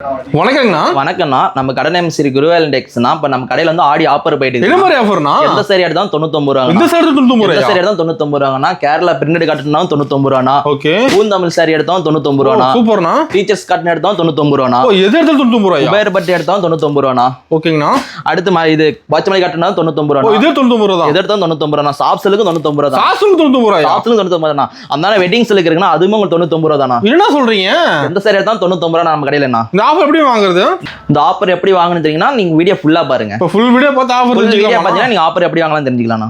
வணக்கங்கண்ணா. வணக்கம்ண்ணா. நம்ம கடை நேம் ஸ்ரீ குருவேல் டெக்ஸ்னா. இப்போ நம்ம கடையில வந்து ஆடி ஆஃபர் போயிட்டு இருக்கு. என்ன மாதிரி ஆஃபர்னா? எந்த சாரி எடுத்தாலும் 99 ரூபாங்க. இந்த சாரி 99 ரூபாயா? இந்த சாரி எடுத்தாலும் 99 ரூபாங்கண்ணா. கேரளா பிரிண்டட் காட்டனாலும் 99 ரூபாண்ணா. ஓகே. பூந்தமிழ் சாரி எடுத்தாலும் 99 ரூபாண்ணா. சூப்பர்ண்ணா. டீச்சர்ஸ் காட்டன் எடுத்தாலும் 99 ரூபாண்ணா. ஓ, எது எடுத்தாலும் 99 ரூபாயா? குபேர் பட்டு எடுத்தாலும் 99 ரூபாண்ணா. ஓகேங்கண்ணா. அடுத்து இது பாச்சமல்லி காட்டனாலும் 99 ரூபாண்ணா. இது 99 ரூபா தான். எது எடுத்தாலும் 99 ரூபாண்ணா. சாப்ஸ்லுக்கு 99 ரூபா தான். சாப்ஸ்லுக்கு 99 ரூபாயா? சாப்ஸ்லுக்கு 99 ரூபாண்ணா. அதனால வெட்டிங் சில்க் இருக்குன்னா அதுவும் உங்களுக்கு 99 ரூபா தானா. என்ன சொல்றீங்க? எந்த சாரி எடுத்தாலும் 99 ரூபா நம்ம கடையில. இந்த ஆஃபர் எப்படி வாங்குறது? இந்த ஆஃபர் எப்படி வாங்கணும்னு தெரியுங்கன்னா நீங்க வீடியோ ஃபுல்லா பாருங்க. இப்போ ஃபுல் வீடியோ பார்த்து ஆஃபர் தெரிஞ்சுக்கலாம். பாத்தீங்கன்னா நீங்க ஆஃபர் எப்படி வாங்கலாம் தெரிஞ்சுக்கலாம்.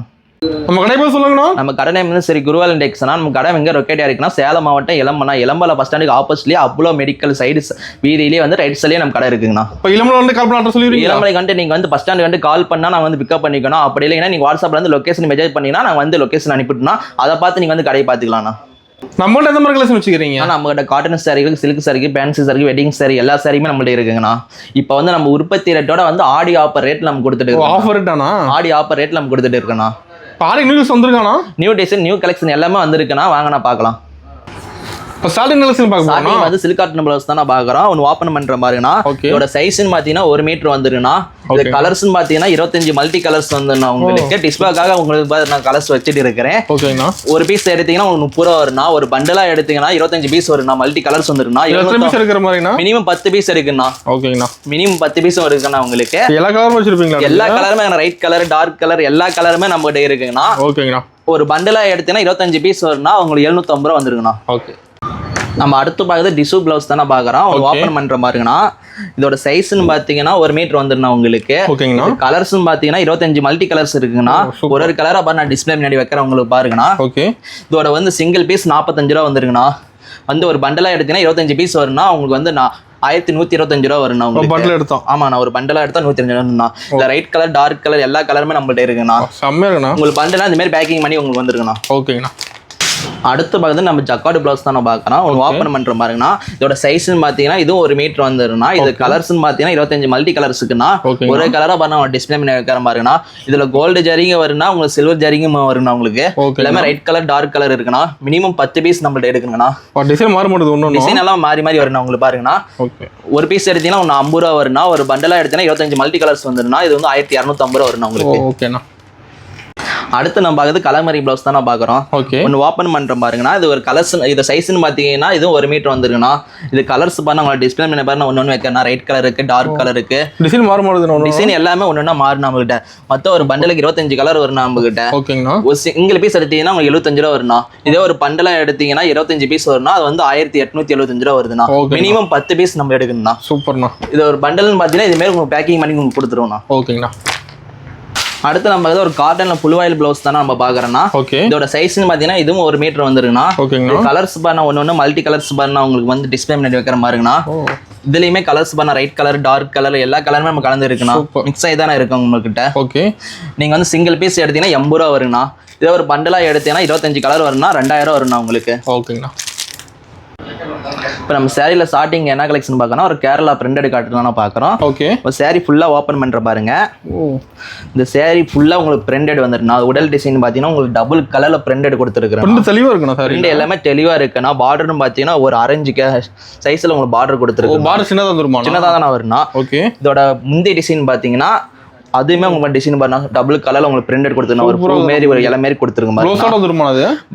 நம்ம கடை பேர் சொல்லுங்கண்ணா. நம்ம கடை நேம் வந்து ஸ்ரீ குருவேல் டெக்ஸ்னா. நம்ம கடை எங்க லொக்கேட் ஆயிருக்குன்னா சேலம் மாவட்டம் எலம்பல பஸ் ஸ்டாண்டுக்கு ஆப்போசிட்லயே அப்போலோ மெடிக்கல் சைடு வீதியிலேயே வந்து ரைட் சைட்லயே நம்ம கடை இருக்குங்கண்ணா. இப்போ இளமலை வந்து கால் பண்ண அட்ரஸ் சொல்லிடுவீங்க. இளமலை கண்டு நீங்க வந்து பஸ் ஸ்டாண்ட் வந்து கால் பண்ணா நான் வந்து பிக்கப் பண்ணிக்கணும். அப்படி இல்லைன்னா நீங்க வாட்ஸ்அப்ல வந்து லொகேஷன் மெசேஜ் பண்ணீங்கன்னா நான் வந்து லொகேஷன் அனுப்பிட்டுனா அதை பார்த்து நீங்க வந்து கடையை பார்த்துக்கலாம்ண்ணா. நம்மள்ட்ட எந்த மாதிரி கலெக்ஷன் வச்சுக்கிறீங்க? நம்மகிட்ட காட்டன் சாரிகள், சில்க் சாரிக்கு, பேன்சி சாரிக்கு, வெட்டிங் சாரி எல்லா சாரியுமே நம்மள்ட்ட இருக்குங்கண்ணா. இப்போ வந்து நம்ம உற்பத்தி ரேட்டோட வந்து ஆடி ஆஃபர் ரேட் நம்ம கொடுத்துட்டு இருக்கோம். ஆஃபர் ரேட்டானா? ஆடி ஆஃபர் ரேட் நம்ம கொடுத்துட்டு இருக்கோண்ணா. ஆடி நியூஸ் வந்திருக்கானா? நியூ டிசைன் நியூ கலெக்ஷன் எல்லாமே வந்திருக்குண்ணா. வாங்கண்ணா பார்க்கலாம். இப்போ ஸ்டார்டிங் கலெக்ஷன் பார்க்கலாம். வந்து சில்க் காட்டன் ப்ளவுஸ் தான் பார்க்குறோம். ஒன்று ஓப்பன் பண்ணுற மாதிரினா இதோட சைஸ்ன்னு பார்த்தீங்கன்னா 1 மீட்டர் வந்துருக்குண்ணா. இந்த கலர்ஸ்ன்னு பார்த்தீங்கன்னா 25 மல்டி கலர்ஸ் வந்துண்ணா. உங்களுக்கு டிஸ்பிளேக்காக உங்களுக்கு நான் கலர்ஸ் வச்சுட்டு இருக்கிறேன். ஓகேண்ணா. ஒரு பீஸ் எடுத்தீங்கன்னா உங்களுக்கு 30 ரூபா வரும்ண்ணா. ஒரு பண்டலா எடுத்தீங்கன்னா 25 பீஸ் வரும்ண்ணா. மல்டி கலர்ஸ் வந்துருக்குண்ணா. மினிமம் 10 பீஸ் இருக்குண்ணா. ஓகேண்ணா. மினிமம் 10 பீஸ் இருக்குண்ணா. உங்களுக்கு எல்லா கலரும் வச்சிருப்பீங்களா? எல்லா கலருமே ரைட் கலர், டார்க் கலர் எல்லா கலருமே நம்ம கிட்ட இருக்குங்கண்ணா. ஓகேங்கண்ணா. ஒரு பண்டலா எடுத்தீங்கன்னா 25 பீஸ் வரும்னா உங்களுக்கு 750 ரூபா வந்துருக்குண்ணா. ஓகே. நம்ம அடுத்து பார்க்குறது டிஷ்யூ பிளவுஸ் தானே பார்க்குறோம். ஒரு ஓப்பன் பண்ணுற மாதிரிங்கண்ணா. இதோட சைஸ்ன்னு பார்த்தீங்கன்னா 1 மீட்டர் வந்துருண்ணா உங்களுக்கு. ஓகேங்கண்ணா. கலர்ஸ்ன்னு பார்த்தீங்கன்னா 25 மல்டி கலர்ஸ் இருக்குங்கண்ணா. ஒரு கலராக பாரு நான் டிஸ்பிளே முன்னாடி வைக்கிறேன் உங்களுக்கு பாருங்கண்ணா. ஓகே. இதோட வந்து சிங்கிள் பீஸ் 45 ரூபா வந்துருக்குண்ணா. வந்து ஒரு பண்டலாக எடுத்தீங்கன்னா 25 பீஸ் வரும்னா உங்களுக்கு வந்து 1125 ரூபா வரும்ண்ணா. உங்களுக்கு எடுத்தோம். ஆமாண்ணா. ஒரு பண்டலா எடுத்தா 125 ரூபாண்ணா. இல்லை ரைட் கலர், டார்க் கலர் எல்லா கலருமே நம்மள்ட்ட இருக்குண்ணா. உங்களுக்கு பண்டலா இந்த மாதிரி பேக்கிங் பண்ணி உங்களுக்கு வந்துருக்குண்ணா. ஓகேங்கண்ணா. அடுத்து பார்க்குறது நம்ம ஜக்கார்டு பிளவுஸ் தான் பார்க்கலாம். ஒன்று ஓப்பன் பண்ணுற மாதிரிங்கண்ணா. இதோட சைஸ்ன்னு பார்த்தீங்கன்னா இதுவும் 1 மீட்டர் வந்துருக்குண்ணா. இது கலர்ஸ்ன்னு பார்த்தீங்கன்னா 25 மல்டி கலர்ஸ் இருக்குண்ணா. ஒரே கலராக பாருங்க டிஸ்பிளே பண்ணி வைக்கிற பாருங்கண்ணா. இதுல கோல்டு ஜரிங்க வரும்னா உங்களுக்கு சில்வர் ஜரிங்கும் வரும்ண்ணா. உங்களுக்கு எல்லாமே ரைட் கலர், டார்க் கலர் இருக்குண்ணா. மினிமம் 10 பீஸ் நம்மள்ட்ட எடுக்குங்கண்ணா. டிசைன் மாற மாட்டேது. டிசைன் எல்லாம் மாறி மாறி வரும்ண்ணா. உங்களுக்கு பாருங்கண்ணா. ஒரு பீஸ் எடுத்தீங்கன்னா ஒன்று 50 ரூபா வரும்னா. ஒரு பண்டலா எடுத்தீங்கன்னா 25 மல்டி கலர்ஸ் வந்துருன்னா. இது வந்து 1250 ரூபா வரும்ண்ணா உங்களுக்கு. ஓகேண்ணா. அடுத்து நம்ம பார்க்குறது கலமரி பிளவுஸ் தான் பார்க்குறோம். ஒன்று ஓப்பன் பண்ணுற பாருங்கண்ணா. இது ஒரு கலர்ஸ், இது சைஸ்ன்னு பார்த்தீங்கன்னா இதுவும் 1 மீட்டர் வந்துருக்குண்ணா. இது கலர்ஸ் பாருங்க உங்களுக்கு டிஸ்பிளே பண்ண பாருங்க. ஒன்று வைக்கிறேன். ரைட் கலர் இருக்கு, டார்க் கலர் இருக்கு. டிசைன் மாற மாட்டேது. டிசைன் எல்லாமே ஒன்று மாறும் நம்மகிட்ட. மொத்தம் ஒரு பண்டலுக்கு 25 கலர் வரும் நம்மகிட்ட. ஓகேங்கண்ணா. ஒரு சிங்கிள் பீஸ் எடுத்தீங்கன்னா உங்களுக்கு 75 ரூபா வரும்ண்ணா. இதே ஒரு பண்டலா எடுத்தீங்கன்னா 25 பீஸ் வரும்னா அது வந்து 1875 ரூபா வருதுண்ணா. மினிமம் 10 பீஸ் நம்ம எடுக்கணும்ண்ணா. சூப்பர்ண்ணா. இது ஒரு பண்டல்னு பார்த்தீங்கன்னா இது மாதிரி உங்களுக்கு பேக்கிங் பண்ணி உங்களுக்கு கொடுத்துருவோம்ண்ணா. ஓகேங்கண்ணா. அடுத்து நம்ம ஒரு காட்டன்ல புல்வாயில் பிளவுஸ் தானே நம்ம பாக்குறோம்னா. இதோட சைஸ்ன்னு பாத்தீங்கன்னா இதுவும் 1 மீட்டர் வந்துருக்குண்ணா. கலர்ஸ் பாருங்க ஒன்னு மல்டி கலர்ஸ் பாருங்க உங்களுக்கு வந்து டிஸ்பிளே பண்ணி வைக்கிற மாதிரிங்கண்ணா. இதுலயுமே கலர்ஸ் பாருங்க ரைட் கலர், டார்க் கலர் எல்லா கலருமே நம்ம கலந்து இருக்குண்ணா. மிக்ஸ் ஆகி தானே இருக்கு உங்ககிட்ட. ஓகே. நீங்க வந்து சிங்கிள் பீஸ் எடுத்தீங்கன்னா 80 ரூபா வருங்கண்ணா. இதே ஒரு பண்டலா எடுத்தீங்கன்னா 25 கலர் வரும்னா 2000 ரூபா வரும்ண்ணா உங்களுக்கு. ஓகேங்கண்ணா. இப்போ நம்ம சேரீல ஸ்டார்டிங் என்ன கலெக்ஷன் பார்க்கணும். ஒரு கேரளா பிரிண்டட் காட்டலாம் பார்க்குறோம். ஓகே. ஒரு சேரீ ஃபுல்லாக ஓப்பன் பண்ணுற பாருங்க. இந்த சேரீ ஃபுல்லாக உங்களுக்கு பிரிண்டட் வந்துருக்குண்ணா. உடல் டிசைன் பார்த்தீங்கன்னா உங்களுக்கு டபுள் கலரில் பிரிண்டட் கொடுத்துருக்குறேன். தெளிவாக இருக்குண்ணா. பிரிண்ட் எல்லாமே தெளிவாக இருக்குண்ணா. பார்டர்னு பார்த்தீங்கன்னா ஒரு 6 சைஸில் உங்களுக்கு பார்டர் கொடுத்துருக்கு. பார்டர் சின்னதாக தானே வரும்ண்ணா. ஓகே. இதோட முந்தைய டிசைன் பார்த்தீங்கன்னா அதுவுமே உங்களுக்கு டிசைன் பாருங்க டபுள் கலர்ல உங்களுக்கு பிரிண்டட் கொடுத்துருங்க. ஒரு பூ மாதிரி ஒரு இலை மாதிரி கொடுத்துருங்க.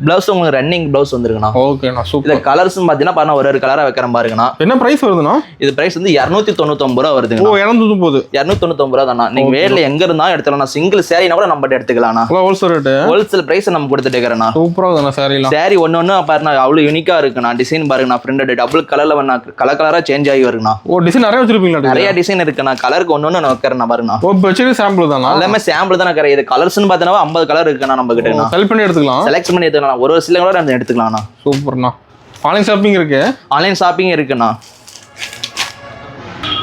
பிளவுஸ் உங்களுக்கு ரன்னிங் பிளவுஸ் வந்துருக்குண்ணா. ஓகேண்ணா. சூப்பர். இந்த கலர்ஸ் பார்த்தீங்கன்னா பாருங்க ஒரு கலரா வைக்கிற பாருங்கண்ணா. என்ன பிரைஸ் வருதுண்ணா? இது பிரைஸ் வந்து 299 ரூபா வருதுங்க. 299 ரூபா தானா. நீங்க வேர்ல எங்க இருந்தாலும் எடுத்துக்கலாம். சிங்கிள் சேரீனா கூட நம்ம எடுத்துக்கலாம். ஹோல்சேல் பிரைஸ் நம்ம கொடுத்துட்டு இருக்கிறேன். சூப்பரா இருக்குண்ணா. சேரீ ஒன்னு பாருங்க அவ்வளவு யூனிக்கா இருக்குண்ணா. டிசைன் பாருங்கண்ணா. பிரிண்டட் டபுள் கலர்ல வேணா கலர் கலரா சேஞ்ச் ஆகி வருங்கண்ணா. டிசைன் நிறைய வச்சிருப்பீங்களா? நிறைய டிசைன் இருக்குண்ணா. கலருக்கு ஒன்னு நான் வைக்கிறேன் பாருங்கண்ணா. சாம்பிள் தானா? எல்லாமே சாம்பிள் தானே கிடையாது. கலர்ஸ்னு பார்த்தா 50 கலர் இருக்குண்ணா நம்ம கிட்ட. செலக்ட் பண்ணி எடுத்துக்கலாம். செலக்ட் பண்ணி எடுத்துக்கலாம். ஒரு சில கூட நம்ம எடுத்துக்கலாம்ண்ணா. சூப்பர்ண்ணா. ஆன்லைன் ஷாப்பிங் இருக்கு. ஆன்லைன் ஷாப்பிங் இருக்குண்ணா.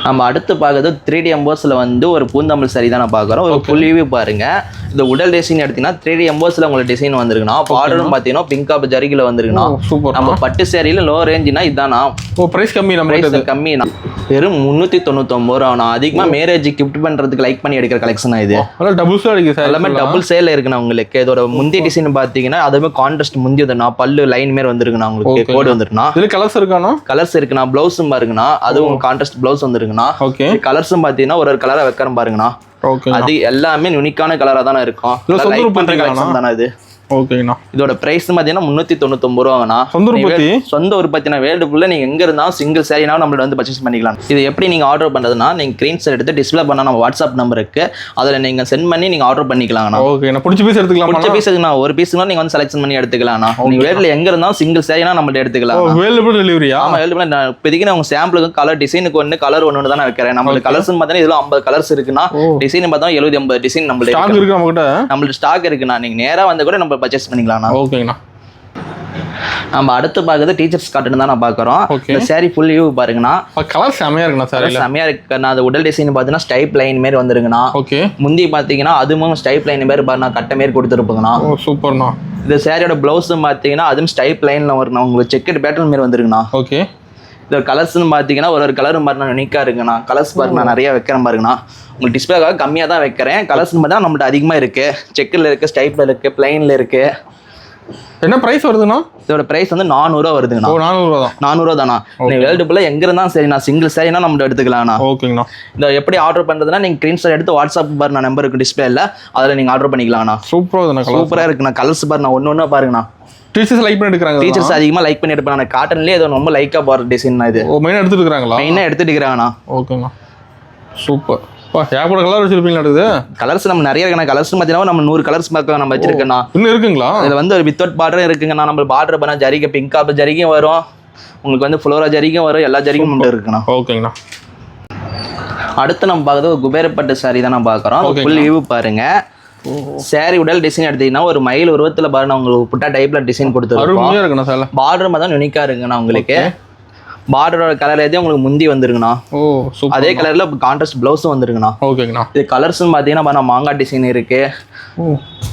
நம்ம அடுத்து பார்க்கறது 3D எம்போஸ்ல வந்து ஒரு பூந்தமிழ் சாரி தான் பார்க்குறோம். ஒரு ஃபுல் வியூ பாருங்க. இந்த உடல் டிசைன் எடுத்தீங்கன்னா 3D எம்போஸ்ல உங்களுக்கு டிசைன் வந்துருக்குண்ணா. பார்டரும் பார்த்தீங்கன்னா பிங்க் ஆப் ஜரிகில வந்துருக்குண்ணா. நம்ம பட்டு சேரீல லோ ரேஞ்சுனா இதுதானா. பிரைஸ் கம்மி. பிரைஸ் கம்மிண்ணா. வெறும் 399 ரூபா. அதிகமாக மேரேஜ் கிஃப்ட் பண்றதுக்கு லைக் பண்ணி எடுக்கிற கலெக்ஷன் இது. டபுள் சேல் இருக்கு சார். எல்லாமே டபுள் சேல் இருக்குண்ணா உங்களுக்கு. இதோட முந்தி டிசைன் பாத்தீங்கன்னா அதுவுமே கான்ட்ராஸ்ட் முந்தி வந்துண்ணா, பல்லு லைன் மாரி வந்துருக்குண்ணா உங்களுக்கு, கோடு வந்துருக்குண்ணா. இதுல கலர்ஸ் இருக்கானா? கலர்ஸ் இருக்குண்ணா. பிளவுஸும் பாருங்கண்ணா, அதுவும் கான்ட்ராஸ்ட் பிளவுஸ் வந்துருக்குண்ணா. ஓகே. கலர்ஸும் பாத்தீங்கன்னா ஒரு கலரா வைக்கிறோம் பாருங்கண்ணா. அது எல்லாமே யூனிக்கான கலரா தானே இருக்கும். லைக் பண்ற கலெக்ஷன் தானே இது. ஓகேண்ணா. இதோட பிரைஸ் பாத்தீங்கன்னா 399 ரூபாங்கண்ணா. சொந்த உற்பத்தினா வேர்ல்டு ஃபுல்லா நீங்க எங்க இருந்தாலும் சிங்கிள் சாரினா நம்மள வந்து பர்ச்சேஸ் பண்ணிக்கலாம். இது எப்படி நீங்க ஆர்டர் பண்றதுன்னா, நீங்க ஸ்கிரீன்ஷாட் எடுத்து டிஸ்ப்ளே பண்ணா நம்ம வாட்ஸ்அப் நம்பர் இருக்கு, அதுல நீங்க சென்ட் பண்ணி நீங்க ஆர்டர் பண்ணிக்கலாம்ண்ணா. ஓகேண்ணா. பிடிச்ச பீஸ் எடுத்துக்கலாம். பிடிச்ச பீஸ்னா ஒரு பீஸ்னா நீங்க வந்து செலக்ஷன் பண்ணி எடுத்துக்கலாம்ண்ணா. நீங்க வேர்ல்ட்ல எங்க இருந்தாலும் சிங்கிள் சாரினா நம்மள்ட்ட எடுத்துக்கலாம். வேர்ல்டு டெலிவரியா? ஆமா, வேர்ல்டு. இப்போதைக்கு நான் உங்க சாம்பிளுக்கு கலர் டிசைனுக்கு ஒன்று கலர் ஒன்று தான் வைக்கிறேன். நம்மளுக்கு கலர்ஸ் பார்த்தீங்கன்னா இதுல 50 கலர்ஸ் இருக்குன்னா, டிசைன் பார்த்தா 70-80 டிசைன் நம்மளுக்கு ஸ்டாக் இருக்குண்ணா. நீங்க நேரா வந்து கூட நம்ம பர்ச்சேஸ் பண்ணிக்கலாம்ண்ணா. ஓகேங்கண்ணா. நம்ம அடுத்து பார்க்குறது டீச்சர்ஸ் காட்டன் தான் நான் பார்க்குறோம். இந்த சாரி ஃபுல் வியூ பாருங்கண்ணா. கலர் செமையா இருக்குண்ணா. சாரி செமையா இருக்குண்ணா. அது உடல் டிசைன் பார்த்தீங்கன்னா ஸ்டைப் லைன் மாரி வந்துருங்கண்ணா. ஓகே. முந்தி பார்த்தீங்கன்னா அதுவும் ஸ்டைப் லைன் மாரி பாருண்ணா, கட்ட மாரி கொடுத்துருப்போங்கண்ணா. சூப்பர்ண்ணா. இந்த சாரியோட பிளவுஸும் பார்த்தீங்கன்னா அதுவும் ஸ்டைப் லைன்ல வருண்ணா, உங்களுக்கு செக்கெட் பேட்டர்ன் மாரி வந்துருங்கண்ணா. ஓகே. இந்த கலர்ஸ்னு பார்த்தீங்கன்னா ஒரு கலரும் பாருண்ணா யூனிக்காக இருக்குண்ணா. கலர்ஸ் பாருண்ணா நிறைய வைக்கிறேன் பாருங்கண்ணா. உங்களுக்கு டிஸ்பிளேக்காக கம்மியாக தான் வைக்கிறேன். கலர்ஸ்னு பார்த்தா நம்மள்ட்ட அதிகமாக இருக்கு. செக்கில் இருக்கு, ஸ்டைப்ல இருக்கு, பிளைன்ல இருக்கு. என்ன பிரைஸ் வருதுண்ணா? இதோட பிரைஸ் வந்து 400 ரூபா வருதுங்கண்ணா. 400 தான். 400 தானா? நீ வேர்ல்டு ஃபுல்லா எங்க இருந்தாலும் சரி, நான் சிங்கிள் சாரினா நம்ம எடுத்துக்கலாம்ண்ணா. ஓகேங்கண்ணா. இதை எப்படி ஆர்டர் பண்றதுன்னா, நீங்க ஸ்கிரீன்ஷாட் எடுத்து வாட்ஸ்அப் பாருண்ணா, நம்பர் இருக்கு டிஸ்பிளேல, அதில் நீங்க ஆர்டர் பண்ணிக்கலாம்ண்ணா. சூப்பரா இருக்குண்ணா. கலர்ஸ் பாருண்ணா, ஒன்று பாருங்கண்ணா. டீச்சர்ஸ் லைக் பண்ணி எடுக்கிறாங்க. டீச்சர்ஸ் அதிகமாக லைக் பண்ணி எடுப்பாங்க. காட்டன்லேயே இது ரொம்ப லைக்காக போகிற டிசைன் இது. மெயினாக எடுத்துட்டு இருக்காங்களா? மெயினாக எடுத்துட்டு இருக்கிறாங்கண்ணா. ஓகேண்ணா. சூப்பர். ஏகப்பட்ட கலர் வச்சிருப்பீங்களா? இருக்குது கலர்ஸ் நம்ம நிறைய இருக்குண்ணா. கலர்ஸ் பார்த்தீங்கன்னா நம்ம 100 கலர்ஸ் பார்க்க நம்ம வச்சிருக்கோண்ணா. இன்னும் இருக்குங்களா? இதில் வந்து ஒரு வித்தவுட் பார்டரும் இருக்குங்கண்ணா. நம்ம பார்டர் பண்ணால் ஜரிகை பிங்காப் ஜரிகையும் வரும், உங்களுக்கு வந்து ஃப்ளோரா ஜரிகையும் வரும், எல்லா ஜரிகையும் மட்டும் இருக்குண்ணா. ஓகேங்கண்ணா. அடுத்து நம்ம பார்க்குறது ஒரு குபேரப்பட்டு சாரி தான் நான் பார்க்குறோம். ஃபுல் வியூ பாருங்க. சாரி உடல் டிசைன் எடுத்தீங்கன்னா ஒரு மயில் உருவத்தில் பாருங்க, உங்களுக்கு புட்டா டைப்ல டிசைன் கொடுத்துருக்கோம். பார்டர் தான் யூனிக்கா இருக்குண்ணா. உங்களுக்கு பார்டரோட கலர் எதே உங்களுக்கு முந்தி வந்துருங்கண்ணா. அதே கலர்ல கான்ட்ராஸ்ட் பிளவுஸும் வந்துருங்கண்ணா. ஓகேங்கண்ணா. இது கலர்ஸ்னு பார்த்தீங்கன்னா மாங்காய் டிசைன் இருக்கு,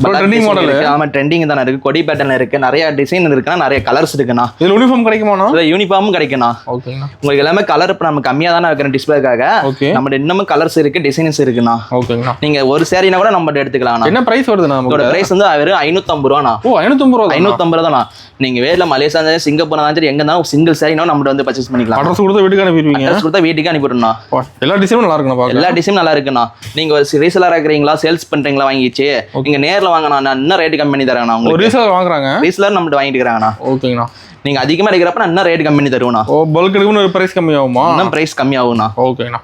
ட்ரெண்டிங் மாடல். ஆமா, ட்ரெண்டிங் தானே இருக்கு. கொடி பேட்டர்ல இருக்கு, நிறைய டிசைன் இருக்குன்னா, நிறைய கலர்ஸ் இருக்குண்ணா. இதுல யூனிஃபார்ம் கிடைக்குமாண்ணா? இதுல யூனிஃபார்மும் கிடைக்குண்ணா. ஓகேங்கண்ணா. உங்களுக்கு எல்லாமே கலர் இப்ப நம்ம கம்மியா தானே வைக்கிறோம் டிஸ்பிளேக்காக. நம்ம இன்னமும் கலர்ஸ் இருக்கு, டிசைன்ஸ் இருக்குண்ணா. ஓகேங்கண்ணா. நீங்க ஒரு சாரினா கூட நம்ம எடுத்துக்கலாம். என்ன பிரைஸ் வருதுண்ணா? இதோட பிரைஸ் வந்து வெறும் 550 ரூபாண்ணா. 550 தானா? நீங்க வேர்ல மலேசியா இருந்தாலும் சிங்கப்பூர் இருந்தாலும் எங்க இருந்தாலும் சிங்கிள் சாரினா நம்ம வந்து பர்ச்சேஸ் பண்ணிக்கலாம். அட்ரஸ் கொடுத்தா வீட்டுக்கு அனுப்பிடுவீங்க? அட்ரஸ் கொடுத்தா வீட்டுக்கு அனுப்பிடுறோம். எல்லா டிசைனும் நல்லா இருக்குண்ணா. எல்லா டிசைனும் நல்லா இருக்குண்ணா. நீங்க ஒரு ரீசெலரா இருக்கிறீங்களா, சேல்ஸ் பண்றீங்களா, வாங்கிச்சு நீங்க நேர்ல வாங்கினா நான் இன்னும் ரேட் கம்மி பண்ணி தரேன். உங்களுக்கு ரீசெலர் வாங்குறாங்க, ரீசெலர் நம்மகிட்ட வாங்கிட்டு இருக்காங்கண்ணா. ஓகேங்கண்ணா. நீங்க அதிகமா எடுக்கிறப்ப நான் இன்னும் ரேட் கம்மி பண்ணி தருவேண்ணா. பல்க் எடுக்கணும், ஒரு பிரைஸ் கம்மி ஆகுமா? இன்னும் பிரைஸ் கம்மி ஆகும்ண்ணா. ஓகேண்ணா.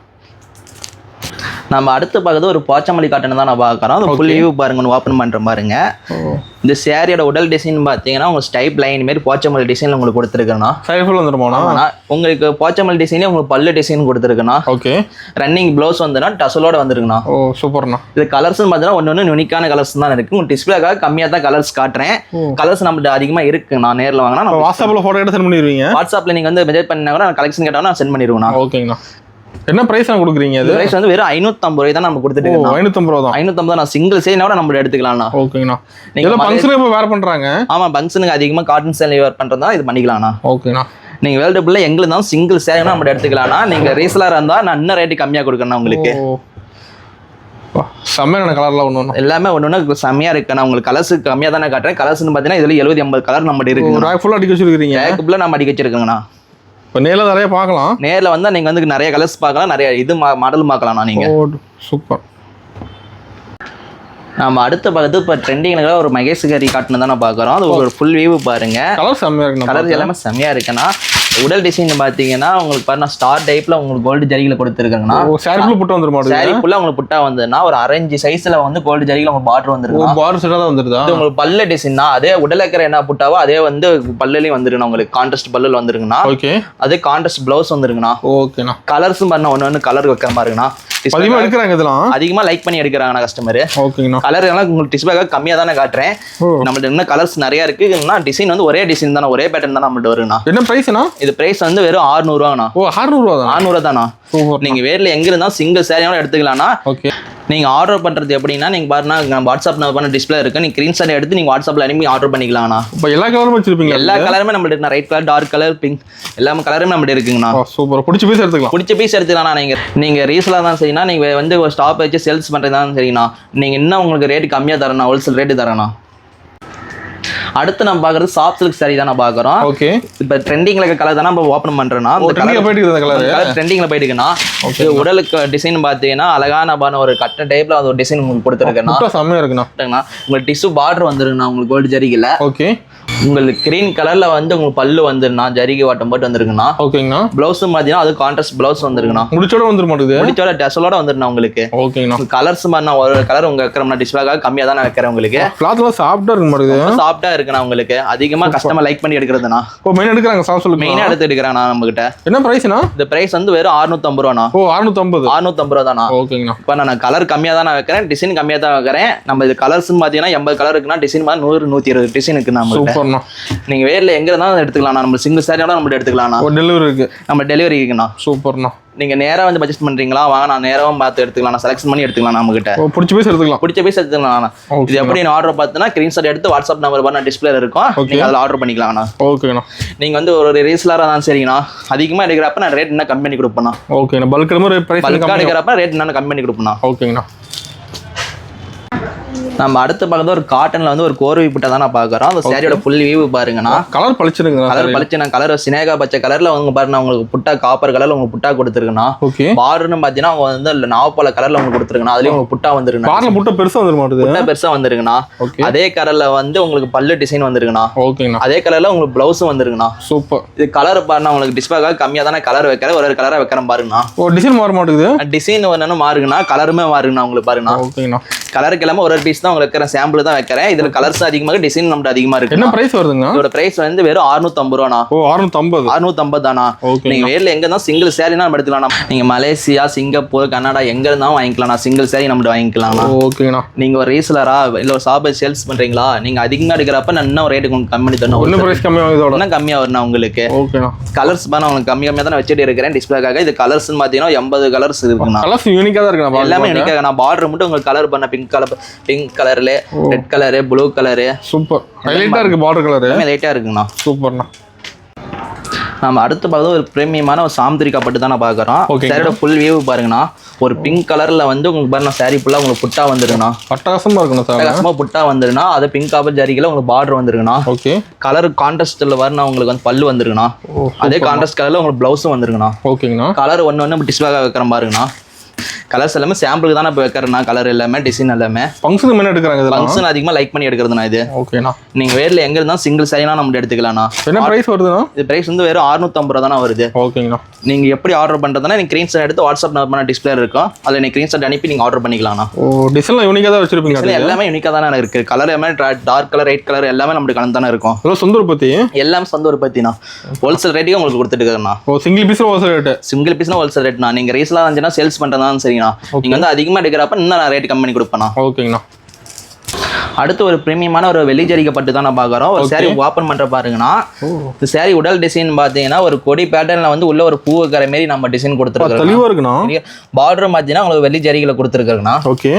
நம்ம அடுத்து பார்க்கறது ஒரு போச்சமல்லி காட்டன் தான் நான் பார்க்குறோம். அது ஃபுல் வியூ பாருங்க, ஓப்பன் பண்ற பாருங்க. இந்த சாரியோட உடல் டிசைன் பார்த்தீங்கன்னா உங்களுக்கு ஸ்டைப் லைன் மாதிரி போச்சமல்லி டிசைன் உங்களுக்கு கொடுத்துருக்கேன்னா. உங்களுக்கு போச்சமல்லி டிசைனே உங்களுக்கு பல்லு டிசைன் கொடுத்துருக்குண்ணா. ஓகே. ரன்னிங் ப்ளவுஸ் வந்துன்னா டசலோட வந்துருக்குண்ணா. ஓ சூப்பர்ண்ணா. இது கலர்ஸ் பார்த்தீங்கன்னா ஒன்று யூனிக்கான கலர்ஸ் தான் இருக்கு. உங்களுக்கு டிஸ்பிளேக்காக கம்மியாக தான் கலர்ஸ் காட்டுறேன். கலர்ஸ் நம்மகிட்ட அதிகமாக இருக்கு. நான் நேரில் வாங்கினா வாட்ஸ்அப்பில் ஃபோட்டோ எடுத்து சென்ட் பண்ணிடுவீங்க. வாட்ஸ்அப்பில் நீங்கள் வந்து மெசேஜ் பண்ணினா கூட நான் கலெக்ஷன் கேட்டாலும் நான் சென்ட் பண்ணிடுவேண்ணா. ஓகேங்கண்ணா. என்ன பிரைஸ் நான் கொடுக்குறீங்க? அது பிரைஸ் வந்து வெறும் 550 ரூபாய் தான் நம்ம கொடுத்துட்டு இருக்கோம். 550 ரூபா தான். 550 தான். நான் சிங்கிள் சேனா கூட நம்ம எடுத்துக்கலாம்ண்ணா. ஓகேங்கண்ணா. நீங்க ஃபங்க்ஷனுக்கு இப்ப வேர் பண்றாங்க? ஆமா, ஃபங்க்ஷனுக்கு அதிகமா காட்டன் சேலை வேர் பண்றதா இது பண்ணிக்கலாம்ண்ணா. ஓகேண்ணா. நீங்க வேர்ல்டு ஃபுல்லா எங்க இருந்தாலும் சிங்கிள் சேனா நம்ம எடுத்துக்கலாம்ண்ணா. நீங்க ரீசெலரா இருந்தா நான் இன்னும் ரேட் கம்மியா கொடுக்கறேன் உங்களுக்கு. செம்மையான கலர்ல ஒண்ணு எல்லாமே ஒண்ணு செம்மையா இருக்குண்ணா. உங்களுக்கு கலர்ஸ் கம்மியா தானே காட்டுறேன். கலர்ஸ்னு பாத்தீங்கன்னா இதுல 70-80 கலர் நம்ம இருக்கு. ரேக் ஃபுல்லா அடிக்க வச்சிருக்கீங்க? ரேக் ஃபுல்லா நம்ம அடிக்க வச்சிருக்கோங்கண்ணா. இப்போ நேர்ல நிறைய பார்க்கலாம். நேர்ல வந்தா நீங்க வந்து நிறைய கலர்ஸ் பார்க்கலாம், நிறைய இது மாடல் பார்க்கலாம்ண்ணா நீங்க. சூப்பர். நம்ம அடுத்த பார்த்து இப்போ ட்ரெண்டிங்ல ஒரு மகேஷ்கரி காட்டுன்னு தான் பார்க்குறோம். அது ஒரு ஃபுல் வியூ பாருங்க. கலர் செம்மையா இருக்கு. கலர் எல்லாமே செம்மையா இருக்குண்ணா. உடல் டிசைன் பார்த்தீங்கன்னா உங்களுக்கு பாருங்க ஸ்டார் டைப்ல உங்களுக்கு கோல்டு ஜரிகையில கொடுத்துருக்காங்கண்ணா. சாரி ஃபுல்லா புட்டா வந்துருமா? சாரி ஃபுல்லா உங்களுக்கு புட்டா வந்துன்னா ஒரு 6 சைஸ்ல வந்து கோல்டு ஜரிகையில உங்களுக்கு பார்டர் வந்துருக்கு. பார்டர் செட்டா தான் வந்துருதா? இது உங்களுக்கு பல்ல டிசைன்னா அதே உடல் இருக்கிற என்ன புட்டாவோ அதே வந்து பல்லுலயும் வந்துருக்குண்ணா. உங்களுக்கு கான்ட்ராஸ்ட் பல்லுல வந்துருக்குண்ணா. ஓகே. அதே கான்ட்ராஸ்ட் பிளவுஸ் வந்துருக்குண்ணா. ஓகேண்ணா. கலர்ஸும் பாருங்க ஒன்னு கலர் வைக்கிற மாதிரி இருக்குண்ணா. அதிகமா எடுக்கறாங்க, இதெல்லாம் அதிகமா லைக் பண்ணி எடுக்கறாங்க கஸ்டமர். ஓகேங்கண்ணா. கலர் எல்லாம் உங்களுக்கு டிஸ்பிளேக்காக கம்மியா தானே காட்டுறேன். நம்மள்ட்ட இன்னும் கலர்ஸ் நிறைய இருக்கு. டிசைன் வந்து ஒரே டிசைன் தானே, ஒரே பேட்டர்ன் தான் நம்மள்ட்ட வருங்கண்ணா. என்ன பிரைஸ்னா? இது பிரைஸ் வந்து வெறும் 600 ரூபாங்கண்ணா. ஓ 600 ரூபா தான். 600 தானா? நீங்க வேர்ல எங்க இருந்தா சிங்கிள் சாரியோட எடுத்துக்கலாம்னா. ஓகே. நீங்கள் ஆர்டர் பண்ணுறது எப்படின்னா நீங்கள் பாருன்னா வாட்ஸ்அப் நம்பர் டிஸ்பிளே இருக்குது, நீங்கள் ஸ்க்ரீன்ஷாட் எடுத்து நீங்கள் வாட்ஸ்அப்பில் அனுப்பி ஆர்டர் பண்ணிக்கலாம்ண்ணா. இப்போ எல்லா கலரும் வச்சிருப்பீங்க? எல்லா கலருமே நம்மள்ட்ட இருக்குண்ணா. Right colour, dark colour, pink எல்லாமே கலருமே நம்மள்ட்ட இருக்குங்கண்ணா. சூப்பர். பிடிச்ச பீஸ் எடுத்துக்கலாம். பிடிச்ச பீஸ் எடுத்துக்கலாம்ண்ணா. நீங்கள் ரீசலாக தான் சரிண்ணா, நீங்கள் வந்து ஒரு ஸ்டாப் வச்சு சேல்ஸ் பண்ணுறதுதான் சரிண்ணா. நீங்கள் இன்னும் உங்களுக்கு ரேட்டு கம்மியாக தரேண்ணா, ஹோல்சேல் ரேட்டு தரேண்ணா. அடுத்து நம்ம பாக்குறது சாஃப்ட் சில்க் சாரி தான் பாக்குறோம். ஓகே. இப்போ ட்ரெண்டிங்ல இருக்க கலர் தான நம்ம ஓபன் பண்றோம்னா, அந்த கலர் போயிட்டு இருக்கு. கலர் ட்ரெண்டிங்ல போயிட்டு இருக்குனா, உடலுக்கு டிசைன் பாத்தீங்கன்னா அழகான ஒரு கட்ட டைப்ல அது ஒரு டிசைன் உங்களுக்கு கொடுத்துருக்கேன்னா செமையா இருக்குண்ணா. உங்களுக்கு டிஷ்யூ பார்டர் வந்துருக்குண்ணா, உங்களுக்கு கோல்டு ஜரிகைல. ஓகே. உங்களுக்கு கிரீன் கலர்ல வந்து உங்களுக்கு பல்லு வந்துருண்ணா, ஜரிகை வாட்டம் போட்டு வந்துருக்குண்ணா. ஓகேங்கண்ணா. பிளவுஸும் பாத்தீங்கன்னா அது கான்ட்ராஸ்ட் பிளவுஸ் வந்துருக்குண்ணா. முடிச்சோட வந்துட மாட்டேங்குது. முடிச்சோட டெசலோட வந்துருண்ணா உங்களுக்கு. ஓகேங்கண்ணா. கலர்ஸ் மாதிரி ஒரு கலர் உங்க வைக்கிறோம்னா டிஸ்பிளேக்காக கம்மியா தான் வைக்கிறேன் உங்களுக்கு. கிளாத்ல சாஃப்ட்டா இருக்கு மாட்டேங்குது. சாஃப்ட்டா இருக்குண்ணா உங்களுக்கு. அதிகமா கஸ்டமர் லைக் பண்ணி எடுக்கிறதுனா. ஓ மெயின் எடுக்கறாங்க சாஃப்ட் சில்க். மெயினா எடுத்து எடுக்கறாங்க நம்ம கிட்ட. என்ன பிரைஸ்னா? இந்த பிரைஸ் வந்து வெறும் 650 ரூபாய்ண்ணா. ஓ 650 ரூபாய் தானா? ஓகேங்கண்ணா. இப்போ நான் கலர் கம்மியா தான் வைக்கிறேன், டிசைன் கம்மியா தான் வைக்கிறேன். நம்ம இது கலர்ஸ் பாத்தீங்கன்னா 80 கலர் இருக்குன்னா, டிசைன் மாதிரி 100 120 டிசைன் இருக்குண்ணா. சூப்பர்ண்ணா. நீங்க வேர்ல எங்க இருந்தாலும் எடுத்துக்கலாம். நம்ம சிங்கிள் சாரியோட நம்ம எடுத்துக்கலாம். டெலிவரி இருக்கு. நம்ம டெலிவரி இருக்குண்ணா. சூப்பர்ண்ணா. நீங்க நேரா வந்து பட்ஜெட் பண்றீங்களா? வாங்க, நான் நேராவும் பார்த்து எடுத்துக்கலாம். நான் செலக்ஷன் பண்ணி எடுத்துக்கலாம். நம்ம கிட்ட பிடிச்ச பீஸ் எடுத்துக்கலாம். பிடிச்ச பீஸ் எடுத்துக்கலாம். இது எப்படி ஆர்டர் பார்த்தீங்கன்னா ஸ்கிரீன்ஷாட் எடுத்து வாட்ஸ்அப் நம்பர் பண்ண டிஸ்பிளேல இருக்கும், நீங்க அதில் ஆர்டர் பண்ணிக்கலாம்ண்ணா. ஓகேண்ணா. நீங்க வந்து ஒரு ரீசலரா தான் சரிங்கண்ணா. அதிகமா எடுக்கிறப்ப நான் ரேட் என்ன கம்மி பண்ணி கொடுப்பேண்ணா. ஓகேண்ணா. பல்கா எடுக்கிறப்ப ரேட் என்ன கம்மி பண்ணி கொடுப்பேண்ணா. ஓகேங்கண்ணா. நம்ம அடுத்து பார்க்கறது ஒரு காட்டன்ல வந்து ஒரு கோர்வை புட்டை தான் பார்க்குறோம். அந்த சாரியோட ஃபுல் வியூ பாருங்கண்ணா. கலர் பளிச்சுருங்க. கலர் பளிச்சுனா கலர் சினேகா பச்சை கலர்ல வந்து பாருங்க, உங்களுக்கு புட்டா காப்பர் கலர்ல உங்களுக்கு புட்டா கொடுத்துருக்குண்ணா. பார்டர்னு பார்த்தீங்கன்னா அவங்க வந்து நாவப்பழ கலர்ல உங்களுக்கு கொடுத்துருக்குண்ணா. அதுலயும் உங்களுக்கு புட்டா வந்துருக்குண்ணா. பார்டர் புட்டை பெருசா வந்துருமா? புட்டா பெருசா வந்துருக்குண்ணா. அதே கலர்ல வந்து உங்களுக்கு பல்லு டிசைன் வந்துருக்குண்ணா. ஓகேண்ணா. அதே கலர்ல உங்களுக்கு பிளவுஸும் வந்துருக்குண்ணா. சூப்பர். இது கலர் பாருங்க, உங்களுக்கு டிஸ்பிளேக்காக கம்மியா தானே கலர் வைக்கிறேன், ஒரு கலரா வைக்கிறேன் பாருங்கண்ணா. ஓ டிசைன் மாற மாட்டேங்குது. டிசைன் என்னன்னு மாறுங்கண்ணா, கலருமே மாறுங்கண்ணா உங்களுக்கு பாருங்கண்ணா. ஓகேண்ணா. கலருக்கு எல்லாமே ஒரு பீஸ் தான் உங்களுக்கு வைக்கிறேன், சாம்பிள் தான் வைக்கிறேன். இதுல கலர்ஸ் அதிகமாக டிசைன் நம்ம அதிகமா இருக்கு. என்ன பிரைஸ் வருதுங்க? இதோட பிரைஸ் வந்து வெறும் 650 ரூபாண்ணா. ஓ 650 தானா? நீங்க வேர்ல எங்க இருந்தா சிங்கிள் சாரினா நம்ம எடுத்துக்கலாம். நீங்க மலேசியா, சிங்கப்பூர், கனடா எங்க இருந்தாலும் வாங்கிக்கலாம். சிங்கிள் சாரி நம்ம வாங்கிக்கலாம். ஓகேண்ணா. நீங்க ஒரு ரீசலரா இல்ல ஒரு ஷாப் சேல்ஸ் பண்றீங்களா, நீங்க அதிகமா எடுக்கிறப்ப நான் இன்னும் ரேட் உங்களுக்கு கம்மி பண்ணி தரணும். இன்னும் பிரைஸ் கம்மியா ஆகுது. இன்னும் கம்மியா வரணும் உங்களுக்கு. ஓகேண்ணா. கலர்ஸ் பாருங்க, உங்களுக்கு கம்மியா தான் வச்சிட்டு இருக்கிறேன் டிஸ்பிளேக்காக. இது கலர்ஸ் பாத்தீங்கன்னா 80 கலர்ஸ் இருக்குண்ணா. கலர்ஸ் யூனிக்கா தான் இருக்கு. எல்லாமே யூனிக்கா. நான் பார்டர் மட்டும் உங்களுக்கு கலர் பண்ண பிங்க் கலர்ல, red colour, blue colour. Super. ஹைலைட்டா இருக்கு பார்டர் கலர். எல்லாமே லைட்டா இருக்குண்ணா. சூப்பர்ண்ணா. நம்ம அடுத்து பார்த்தா ஒரு பிரீமியமான ஒரு சாந்திரிகா பட்டு தான் பார்க்குறோம். சாரியோட ஃபுல் வியூ பாருங்கண்ணா. ஒரு பிங்க் கலர்ல வந்து உங்களுக்கு பாருங்க சாரி ஃபுல்லா உங்களுக்கு புட்டா வந்துருக்குண்ணா. அட்டகாசமா இருக்குண்ணா. அட்டகாசமா புட்டா வந்துருக்குண்ணா. அது பிங்க் காப்பர் ஜரிகைல உங்களுக்கு பார்டர் வந்துருக்குண்ணா. ஓகே. கலர் கான்ட்ராஸ்ட்ல வரணும் உங்களுக்கு வந்து பல்லு வந்துருக்குண்ணா. அதே கான்ட்ராஸ்ட் கலர்ல உங்களுக்கு பிளவுஸும் வந்துருக்குண்ணா. ஓகேங்கண்ணா. கலர் ஒன்று டிஸ்பிளே வைக்கிற பாருங்கண்ணா. கலர்ஸ் எல்லாமே சாம்பிளுக்கு தான் இப்போ வைக்கிறேன்னா, கலர் எல்லாமே டிசைன் எல்லாமே ஃபங்க்ஷன் என்ன எடுக்கிறாங்க. ஃபங்க்ஷன் அதிகமாக லைக் பண்ணி எடுக்கிறதுனா இது. ஓகேண்ணா. நீங்கள் வேர்ல எங்கே இருந்தாலும் சிங்கிள் சாரினா நம்ம எடுத்துக்கலாம்ண்ணா. என்ன ப்ரைஸ் வருதுண்ணா? இது ப்ரைஸ் வந்து வெறும் 650 ரூபா தானே வருது. ஓகேங்கண்ணா. நீங்கள் எப்படி ஆர்டர் பண்ணுறதுனா, நீங்கள் ஸ்க்ரீன்ஷாட் எடுத்து வாட்ஸ்அப் நம்பர் டிஸ்பிளே இருக்கும், அதில் நீங்கள் ஸ்க்ரீன்ஷாட் அனுப்பி நீங்கள் ஆர்டர் பண்ணிக்கலாம்ண்ணா. ஓ டிசைன்லாம் யூனிக்காக தான் வச்சிருப்பீங்க. எல்லாமே யூனிக்காக தானே இருக்குது. கலர் எல்லாமே டார்க் கலர், ரைட் கலர் எல்லாமே நம்மளுக்கு கலந்து தானே இருக்கும். சொந்த உற்பத்தி எல்லாமே சொந்த உற்பத்தினா ஹோல்சேல் ரேட்டுக்கு உங்களுக்கு கொடுத்துட்டு இருக்கேண்ணா. ஓ single piece wholesale rate. Single பீஸ்னா ஹோல்சேல் ரேட்ண்ணா. நீங்கள் ரீசலாக இருந்துச்சுன்னா சேல்ஸ் பண்ணுறதுனாலும் சரிண்ணா. நீங்கள் வந்து அதிகமாக எடுக்கிறப்ப இன்னும் நான் ரேட் கம்மி பண்ணி கொடுப்பேண்ணா. ஓகேங்கண்ணா. அடுத்து ஒரு பிரீமியமான ஒரு வெள்ளி ஜரிகை பட்டு தான் நான் பார்க்குறோம். ஒரு சாரி ஓப்பன் பண்ணுற பாருங்கன்னா, இந்த சாரி உடல் டிசைன் பார்த்தீங்கன்னா ஒரு கொடி பேட்டர்னில் வந்து உள்ள ஒரு பூ வைக்கிற மாரி நம்ம டிசைன் கொடுத்துருக்கோம். பார்டர் பார்த்தீங்கன்னா உங்களுக்கு வெள்ளி ஜரிகைல கொடுத்துருக்குறேண்ணா. ஓகே.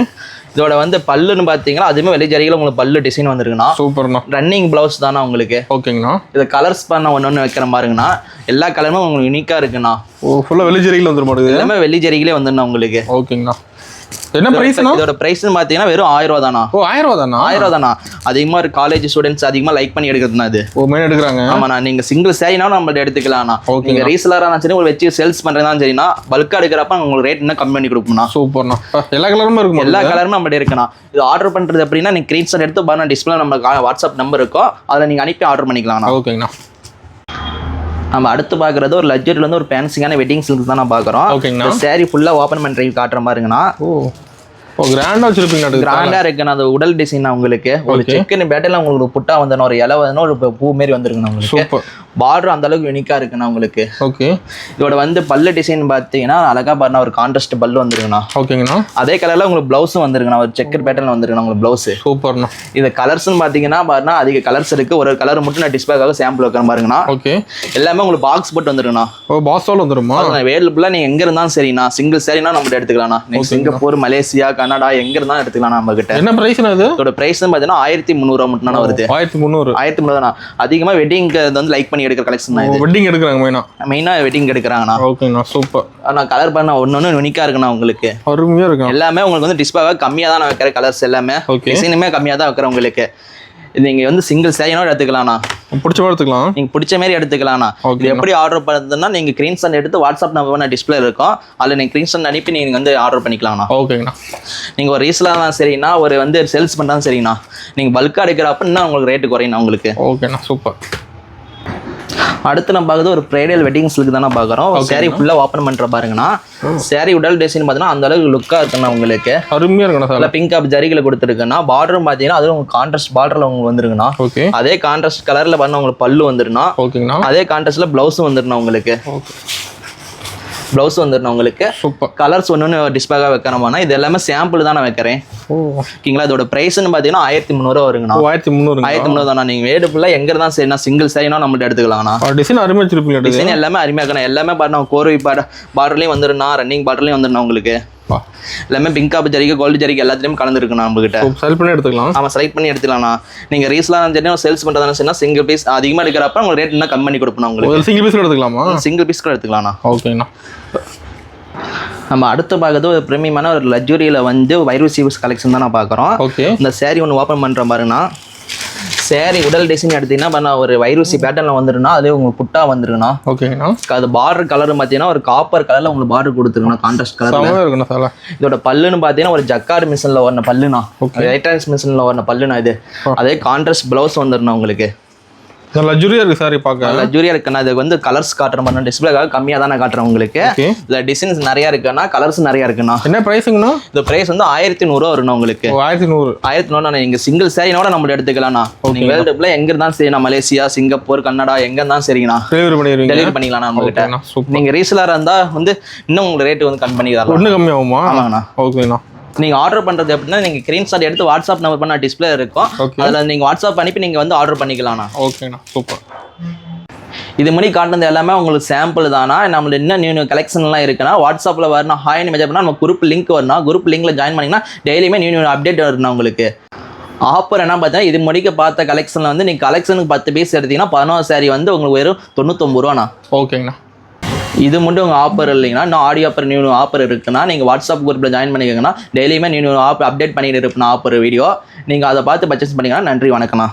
இதோட வந்து பல்லுன்னு பார்த்தீங்கன்னா அதுவுமே வெள்ளி ஜரிகைல உங்களுக்கு பல்லு டிசைன் வந்துருக்குண்ணா. சூப்பர்ண்ணா. ரன்னிங் பிளவுஸ் தானே உங்களுக்கு. ஓகேங்கண்ணா. இதை கலர்ஸ் பண்ண ஒன்று வைக்கிற பாருங்கண்ணா. எல்லா கலருமே உங்களுக்கு யூனிக்காக இருக்குண்ணா. ஓ ஃபுல்லாக வெள்ளி ஜரிகைல வந்துட மாட்டேங்குது. எல்லாமே வெள்ளி ஜரிகைலே வந்துடணும் உங்களுக்கு. ஓகேங்கண்ணா. என்ன பிரைஸ்னா? இதோட பிரைஸ்னு பாத்தீங்கன்னா வெறும் 1000 ரூபாய் தானா. ஓ 1000 ரூபாய் தானா? 1000 ரூபாய் தானா. அதிகமா ஒரு காலேஜ் ஸ்டூடண்ட்ஸ் அதிகமா லைக் பண்ணி எடுக்கிறதுனா இது. ஓ மெயின் எடுக்கறாங்க. ஆமாண்ணா. நீங்க சிங்கிள் சாரினா நம்ம எடுத்துக்கலாம்ண்ணா. நீங்க ரீசலரா சரி ஒரு வெச்சு சேல்ஸ் பண்றதா சரினா பல்கா எடுக்கிறப்ப உங்களுக்கு ரேட் இன்னும் கம்மி பண்ணி கொடுப்போம்ண்ணா. சூப்பர்ண்ணா. எல்லா கலருமே இருக்கும். எல்லா கலருமே நம்ம இருக்குண்ணா. இது ஆர்டர் பண்றது எப்படின்னா, நீங்க ஸ்கிரீன்ஷாட் எடுத்து பாருங்க, டிஸ்பிளே நம்ம வாட்ஸ்அப் நம்பர் இருக்கும், அதில் நீங்க அனுப்பி ஆர்டர் பண்ணிக்கலாம்ண்ணா. ஓகேங்கண்ணா. நம்ம அடுத்து பார்க்குறது ஒரு லக்ஸரியில் வந்து ஒரு ஃபேன்சியான வெட்டிங் சில்க் தான் நான் பார்க்குறோம். ஓகேங்கண்ணா. சாரி ஃபுல்லாக ஓப்பன் பண்ணி காட்டுற மாதிரிங்கண்ணா. ஓ கிராண்டா வச்சிருப்பீங்க. கிராண்டா இருக்குண்ணா. அது உடல் டிசைன் உங்களுக்கு ஒரு செக்கன் பேட்டர்ல உங்களுக்கு புட்டா வந்தன, ஒரு இலை வந்து ஒரு பூ மாரி வந்துருக்குண்ணா உங்களுக்கு. பார்டர் அந்த அளவுக்கு யூனிக்கா இருக்குண்ணா உங்களுக்கு. ஓகே. இதோட வந்து பல்லு டிசைன் பார்த்தீங்கன்னா அழகா பாருண்ணா ஒரு கான்ட்ராஸ்ட் பல்லு வந்துருக்குண்ணா. ஓகேங்கண்ணா. அதே கலர்ல உங்களுக்கு பிளவுஸும் வந்துருக்குண்ணா, ஒரு செக்கர் பேட்டர்ல வந்துருக்குண்ணா உங்களுக்கு பிளவுஸ். சூப்பர்ண்ணா. இது கலர்ஸ்னு பார்த்தீங்கன்னா பாருண்ணா அதிக கலர்ஸ் இருக்கு. ஒரு கலர் மட்டும் நான் டிஸ்பிளேக்காக சாம்பிள் வைக்கிறேன் பாருங்கண்ணா. ஓகே. எல்லாமே உங்களுக்கு பாக்ஸ் போட்டு வந்துருக்குண்ணா. ஓ பாக்ஸோட வந்துருமா? அவைலபிளா நீங்க எங்க இருந்தாலும் சரிண்ணா, சிங்கிள் சாரினா நம்ம எடுத்துக்கலாம்ண்ணா. நீங்க சிங்கப்பூர், மலேசியா, கனடா எங்க இருந்தாலும் எடுத்துக்கலாம் நம்ம கிட்ட. என்ன பிரைஸ்னா இது? இதோட பிரைஸ் பார்த்தீங்கன்னா 1300 மட்டும் தான் வருது. 1300 அதிகமா வெட்டிங் வந்து லைக் பண்ணி எடுக்கிற கலெக்ஷன் தான் இது. வெட்டிங் எடுக்கறாங்க மெயினா வெட்டிங் எடுக்கறாங்கண்ணா. ஓகேண்ணா சூப்பர். நான் கலர் பண்ண ஒன்னொன்னு யூனிக்கா இருக்குண்ணா உங்களுக்கு. அருமையா இருக்கு. எல்லாமே உங்களுக்கு வந்து டிஸ்பிளேவா கம்மியா தான் நான் வைக்கிற கலர்ஸ் எல்லாமே. டிசைனுமே கம்மியா தான் வைக்கிறேன் உங்களுக்கு. நீங்க வந்து சிங்கிள் சாரினா எடுத்துக்கலாம்ண்ணா. பிடிச்ச மாதிரி எடுத்துக்கலாம். நீங்க பிடிச்ச மாதிரி எடுத்துக்கலாம்ண்ணா. இது எப்படி ஆர்டர் பண்ணுறதுன்னா நீங்க ஸ்கிரீன்ஷாட் எடுத்து வாட்ஸ்அப் நம்பர் டிஸ்பிளே இருக்கும், அதில் நீங்க ஸ்கிரீன்ஷாட் அனுப்பி நீங்க வந்து ஆர்டர் பண்ணிக்கலாம்ண்ணா. ஓகேங்கண்ணா. நீங்க ஒரு ரீசெல்லாம் சரிண்ணா, ஒரு வந்து சேல்ஸ் பண்ணாலும் சரிண்ணா, நீங்க பல்கா எடுக்கிறப்ப இன்னும் உங்களுக்கு ரேட்டு குறையணும் உங்களுக்கு. ஓகேண்ணா சூப்பர். அடுத்து நம்ம பார்க்குறது ஒரு பிரைடல் வெட்டிங் சில்க் தானே பார்க்குறோம். சாரி ஃபுல்லாக ஓப்பன் பண்ணுற பாருங்கண்ணா. சாரி உடல் டிசைன் பார்த்தீங்கன்னா அந்த அளவுக்கு லுக்காக இருக்குண்ணா உங்களுக்கு. அருமையாக இருக்குண்ணா. நல்லா பிங்க் ஆப் ஜரிகளை கொடுத்துருக்குண்ணா. பார்டரும் பார்த்தீங்கன்னா அதுவும் உங்களுக்கு கான்ட்ராஸ்ட் பார்டரில் உங்களுக்கு வந்துருக்குண்ணா. ஓகே. அதே கான்ட்ராஸ்ட் கலரில் பண்ண உங்களுக்கு பல்லு வந்துருண்ணா. ஓகேங்கண்ணா. அதே கான்ட்ராஸ்ட்டில் ப்ளவுஸும் வந்துருண்ணா உங்களுக்கு. ப்ளவுஸ் வந்துடணும் உங்களுக்கு. சூப்பர். கலர்ஸ் ஒன்று டிஸ்பிளேக்காக வைக்கணுமாண்ணா. இது எல்லாமே சாம்பிள் தான் நான் வைக்கிறேன். ஓகேங்களா. இதோட ப்ரைஸ்ன்னு பார்த்தீங்கன்னா 1300 வருங்கண்ணா. 1300 தானே. நீங்கள் வேடு ஃபுல்லாக எங்கே இருந்தாலும் சரிண்ணா, சிங்கிள் சாரினா நம்மள்ட்ட எடுத்துக்கலாம்ண்ணா. டிசைன் அருமையாக வச்சிருப்பீங்க. டிசைன் எல்லாமே அருமையாக இருக்கணும். எல்லாமே பாருங்க கோர்வை பார்டர்லையும் வந்துருண்ணா, ரன்னிங் பார்டர்லையும் வந்துருண்ணா உங்களுக்கு. எல்லாமே பிங்க் ஆப் ஜரிகை, கோல்டு ஜரிகை எல்லாத்துலயும் கலந்துருக்குண்ணா நம்மகிட்ட. செலக்ட் பண்ணி எடுத்துக்கலாம். ஆமாம், செலக்ட் பண்ணி எடுத்துக்கலாம்ண்ணா. நீங்கள் ரீஸ்லாம் சரி சேல்ஸ் பண்ணுறதான சரினா சிங்கிள் பீஸ் அதிகமாக எடுக்கிறப்ப உங்களுக்கு ரேட் இன்னும் கம்மி பண்ணி கொடுப்போம் உங்களுக்கு. சிங்கிள் பீஸ் எடுத்துக்கலாமா? சிங்கிள் பீஸ் கூட எடுத்துக்கலாம்ண்ணா. ஓகேண்ணா. நம்ம அடுத்து பார்க்கறது ஒரு பிரீமியமான ஒரு லக்ஸுரியில் வந்து வைரூசிவஸ் கலெக்ஷன் தான் நான் பார்க்குறோம். ஓகே. இந்த சாரி ஒன்று ஓப்பன் பண்ணுற பாருங்கண்ணா. சாரி உடல் டிசைன் எடுத்தீங்கன்னா பண்ண ஒரு வைரூசி பேட்டர்ல வந்துருன்னா அதே உங்களுக்கு புட்டா வந்துருக்குண்ணா. ஓகேண்ணா. அது பார்டர் கலர் பார்த்தீங்கன்னா ஒரு காப்பர் கலர்ல உங்களுக்கு பார்டர் கொடுத்துருக்குண்ணா, கான்ட்ராஸ்ட் கலர். இதோட பல்லுன்னு பார்த்தீங்கன்னா ஒரு ஜக்கார்டு மிஷினில் வரணும் பல்லுண்ணா, எலக்ட்ரானிக்ஸ் மிஷினில் வரணும் பல்லுண்ணா. இது அதே கான்ட்ராஸ்ட் பிளவுஸ் வந்துருண்ணா உங்களுக்கு. லக்ஸுரியா இருக்கு சாரி பார்க்க. லக்ஸுரியா இருக்குண்ணா. இது வந்து கலர்ஸ் காட்டுற மாதிரி டிஸ்பிளேக்காக கம்மியாக தான் நான் காட்டுறேன் உங்களுக்கு. இதில் டிசைன்ஸ் நிறையா இருக்குண்ணா, கலர்ஸ் நிறையா இருக்குண்ணா. என்ன ப்ரைஸுங்கண்ணா? இந்த ப்ரைஸ் வந்து 1100 வரும்ண்ணா உங்களுக்கு. 1100 நீங்கள் சிங்கிள் சாரினோட நம்மள எடுத்துக்கலாம்ண்ணா. நீங்கள் வேர்ல்டுல எங்கே இருந்தாலும் சரிண்ணா, மலேசியா, சிங்கப்பூர், கனடா எங்கே இருந்தாலும் சரிங்கண்ணா, டெலிவரி பண்ணிக்கலாம்ண்ணா நம்மகிட்ட. நீங்கள் ரீசெலராக இருந்தால் வந்து இன்னும் உங்களுக்கு ரேட்டு வந்து கம்மி பண்ணி தரலாம். ஒன்றும் கம்மியாகுமா? ஆமாங்கண்ணா. ஓகேண்ணா. நீங்கள் ஆர்டர் பண்ணுறது எப்படின்னா நீங்கள் ஸ்க்ரீன்ஷாட் எடுத்து வாட்ஸ்அப் நம்பர் பண்ண டிஸ்பிளே இருக்கும், அதில் நீங்கள் வாட்ஸ்அப் அனுப்பி நீங்கள் வந்து ஆர்டர் பண்ணிக்கலாம்ண்ணா. ஓகேண்ணா சூப்பர். இது முன்னாடி காட்டுறது எல்லாமே உங்களுக்கு சாம்பிள் தானா. நம்மளுக்கு இன்னும் நியூ கலெக்ஷன்லாம் இருக்குன்னா வாட்ஸ்அப்பில் வரணும், ஹாய்னு மெசேஜ் பண்ணால் நம்ம குரூப் லிங்க் வரணும். குரூப் லிங்க்ல ஜாயின் பண்ணிங்கன்னா டெய்லியுமே நியூ அப்டேட் வரணும் உங்களுக்கு. ஆஃபர் என்ன பார்த்தீங்கன்னா இது முடிக்க பார்த்த கலெக்ஷனில் வந்து நீங்கள் கலெக்ஷனுக்கு 10 பீஸ் எடுத்தீங்கன்னா 11 சாரி வந்து உங்களுக்கு வெறும் 99 ரூபாண்ணா. ஓகேங்கண்ணா. இது மட்டும் உங்கள் ஆஃபர் இல்லைங்கன்னா இன்னும் ஆடியோ ஆஃபர் நியூ ஆஃபர் இருக்குன்னா நீங்கள் வாட்ஸ்அப் குரூப்பில் ஜாயின் பண்ணிக்கோங்கன்னா டெய்லியுமே நியூ அப்டேட் பண்ணிட்டு இருப்பேன் ஆஃபர் வீடியோ. நீங்கள் அதை பார்த்து பர்ச்சேஸ் பண்ணிங்கன்னா நன்றி, வணக்கம்ண்ணா.